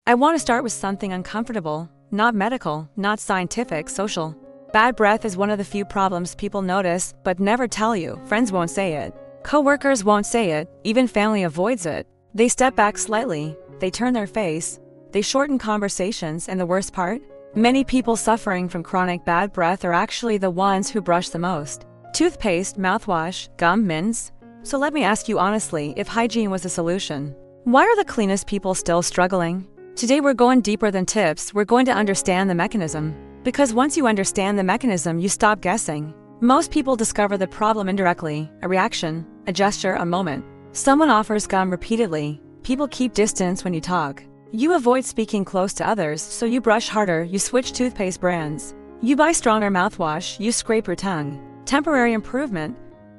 I want to start with something uncomfortable, not medical, not scientific, social. Bad breath is one of the few problems people notice but never tell you. Friends won't say it. Coworkers won't say it. Even family avoids it. They step back slightly. They turn their face. They shorten conversations, and the worst part? Many people suffering from chronic bad breath are actually the ones who brush the most. Toothpaste, mouthwash, gum, mints. So let me ask you honestly, if hygiene was a solution, why are the cleanest people still struggling? Today we're going deeper than tips. We're going to understand the mechanism. Because once you understand the mechanism, you stop guessing. Most people discover the problem indirectly, a reaction, a gesture, a moment. Someone offers gum repeatedly. People keep distance when you talk. You avoid speaking close to others, so you brush harder, you switch toothpaste brands. You buy stronger mouthwash, you scrape your tongue. Temporary improvement.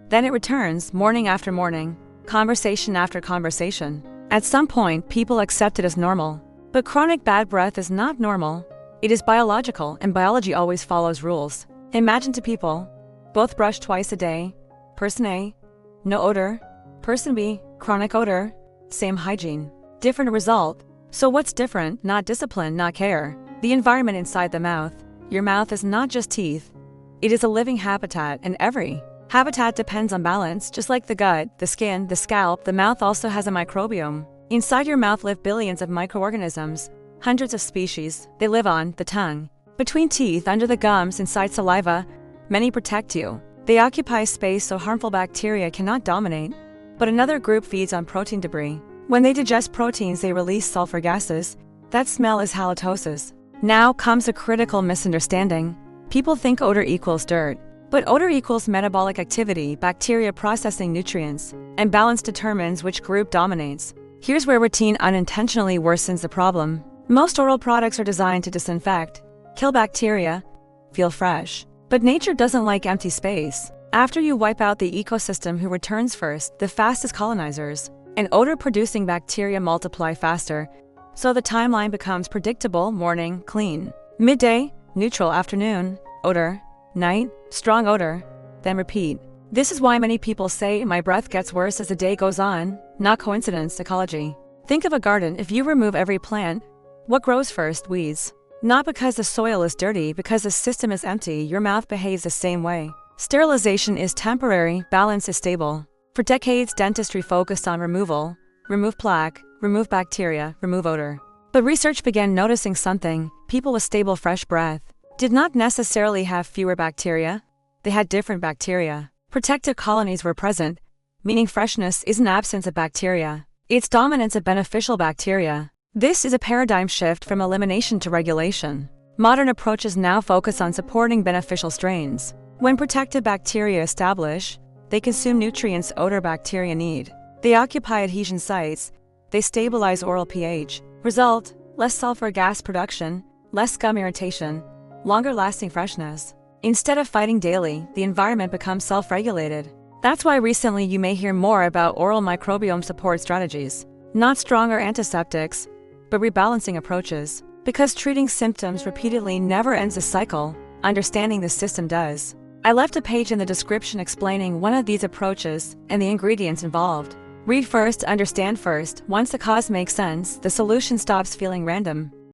Then it returns, morning after morning, conversation after conversation. At some point, people accept it as normal. But chronic bad breath is not normal. It is biological, and biology always follows rules. Imagine two people. Both brush twice a day. Person A, no odor. Person B, chronic odor. Same hygiene. Different result. So what's different? Not discipline, not care. The environment inside the mouth. Your mouth is not just teeth. It is a living habitat, and every habitat depends on balance. Just like the gut, the skin, the scalp, the mouth also has a microbiome. Inside your mouth live billions of microorganisms. Hundreds of species. They live on the tongue, between teeth, under the gums, inside saliva. Many protect you. They occupy space so harmful bacteria cannot dominate. But another group feeds on protein debris. When they digest proteins, they release sulfur gases. That smell is halitosis. Now comes a critical misunderstanding. People think odor equals dirt. But odor equals metabolic activity, bacteria processing nutrients. And balance determines which group dominates. Here's where routine unintentionally worsens the problem. Most oral products are designed to disinfect, kill bacteria, feel fresh. But nature doesn't like empty space. After you wipe out the ecosystem, who returns first? The fastest colonizers. And odor-producing bacteria multiply faster. So the timeline becomes predictable: morning, clean. Midday, neutral. Afternoon, odor. Night, strong odor. Then repeat. This is why many people say, my breath gets worse as the day goes on. Not coincidence, ecology. Think of a garden. If you remove every plant, what grows first? Weeds. Not because the soil is dirty, because the system is empty. Your mouth behaves the same way. Sterilization is temporary, balance is stable. For decades, dentistry focused on removal. Remove plaque, remove bacteria, remove odor. But research began noticing something. People with stable, fresh breath did not necessarily have fewer bacteria. They had different bacteria. Protective colonies were present, meaning freshness isn't absence of bacteria. It's dominance of beneficial bacteria. This is a paradigm shift from elimination to regulation. Modern approaches now focus on supporting beneficial strains. When protective bacteria establish, they consume nutrients odor bacteria need. They occupy adhesion sites. They stabilize oral pH. Result: less sulfur gas production, less gum irritation, longer lasting freshness. Instead of fighting daily, the environment becomes self-regulated. That's why recently you may hear more about oral microbiome support strategies. Not stronger antiseptics, but rebalancing approaches. Because treating symptoms repeatedly never ends a cycle, understanding the system does. I left a page in the description explaining one of these approaches and the ingredients involved. Read first, understand first. Once the cause makes sense, the solution stops feeling random.